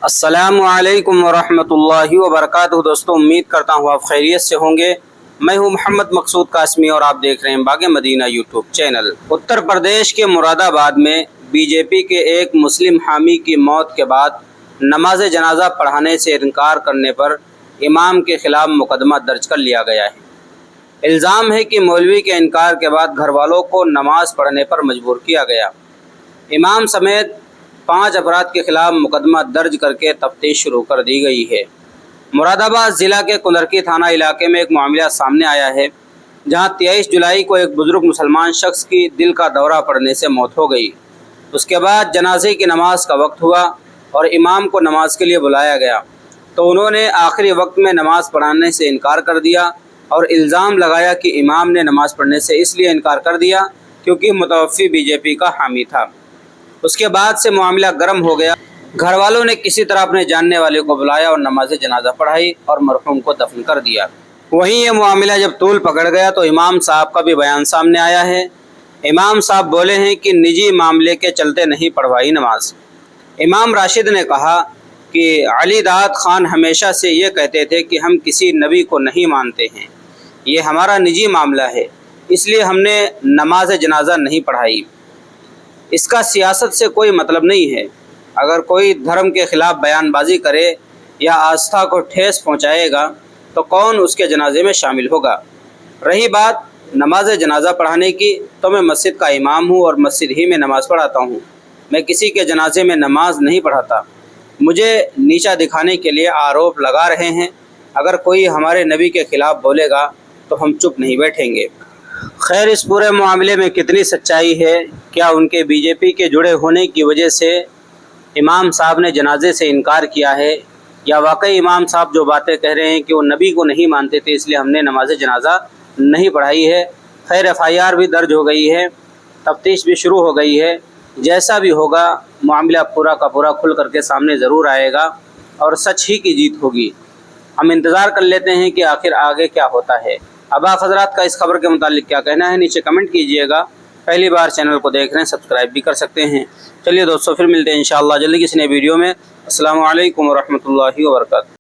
السلام علیکم ورحمۃ اللہ وبرکاتہ۔ دوستوں، امید کرتا ہوں آپ خیریت سے ہوں گے۔ میں ہوں محمد مقصود قاسمی اور آپ دیکھ رہے ہیں باغ مدینہ یوٹیوب چینل۔ اتر پردیش کے مراد آباد میں بی جے پی کے ایک مسلم حامی کی موت کے بعد نماز جنازہ پڑھانے سے انکار کرنے پر امام کے خلاف مقدمہ درج کر لیا گیا ہے۔ الزام ہے کہ مولوی کے انکار کے بعد گھر والوں کو نماز پڑھنے پر مجبور کیا گیا۔ امام سمیت 5 افراد کے خلاف مقدمہ درج کر کے تفتیش شروع کر دی گئی ہے۔ مراد آباد ضلع کے کندرکی تھانہ علاقے میں ایک معاملہ سامنے آیا ہے، جہاں 23 جولائی کو ایک بزرگ مسلمان شخص کی دل کا دورہ پڑنے سے موت ہو گئی۔ اس کے بعد جنازے کی نماز کا وقت ہوا اور امام کو نماز کے لیے بلایا گیا، تو انہوں نے آخری وقت میں نماز پڑھانے سے انکار کر دیا اور الزام لگایا کہ امام نے نماز پڑھنے سے اس لیے انکار کر دیا کیونکہ متوفی بی جے پی کا حامی تھا۔ اس کے بعد سے معاملہ گرم ہو گیا۔ گھر والوں نے کسی طرح اپنے جاننے والے کو بلایا اور نماز جنازہ پڑھائی اور مرحوم کو دفن کر دیا۔ وہیں یہ معاملہ جب طول پکڑ گیا تو امام صاحب کا بھی بیان سامنے آیا ہے۔ امام صاحب بولے ہیں کہ نجی معاملے کے چلتے نہیں پڑھوائی نماز۔ امام راشد نے کہا کہ علی داد خان ہمیشہ سے یہ کہتے تھے کہ ہم کسی نبی کو نہیں مانتے ہیں، یہ ہمارا نجی معاملہ ہے، اس لیے ہم نے نماز جنازہ نہیں پڑھائی۔ اس کا سیاست سے کوئی مطلب نہیں ہے۔ اگر کوئی دھرم کے خلاف بیان بازی کرے یا آستھا کو ٹھیس پہنچائے گا تو کون اس کے جنازے میں شامل ہوگا؟ رہی بات نماز جنازہ پڑھانے کی، تو میں مسجد کا امام ہوں اور مسجد ہی میں نماز پڑھاتا ہوں۔ میں کسی کے جنازے میں نماز نہیں پڑھاتا۔ مجھے نیچا دکھانے کے لیے آروپ لگا رہے ہیں۔ اگر کوئی ہمارے نبی کے خلاف بولے گا تو ہم چپ نہیں بیٹھیں گے۔ خیر، اس پورے معاملے میں کتنی سچائی ہے؟ کیا ان کے بی جے پی کے جڑے ہونے کی وجہ سے امام صاحب نے جنازے سے انکار کیا ہے، یا واقعی امام صاحب جو باتیں کہہ رہے ہیں کہ وہ نبی کو نہیں مانتے تھے اس لیے ہم نے نماز جنازہ نہیں پڑھائی ہے؟ خیر، FIR بھی درج ہو گئی ہے، تفتیش بھی شروع ہو گئی ہے۔ جیسا بھی ہوگا معاملہ پورا کا پورا کھل کر کے سامنے ضرور آئے گا اور سچ ہی کی جیت ہوگی۔ ہم انتظار کر لیتے ہیں کہ آخر آگے کیا ہوتا ہے۔ اب آپ حضرات کا اس خبر کے متعلق کیا کہنا ہے، نیچے کمنٹ کیجئے گا۔ پہلی بار چینل کو دیکھ رہے ہیں سبسکرائب بھی کر سکتے ہیں۔ چلیے دوستو، پھر ملتے ہیں انشاءاللہ جلدی کسی نئے ویڈیو میں۔ السلام علیکم ورحمۃ اللہ وبرکاتہ۔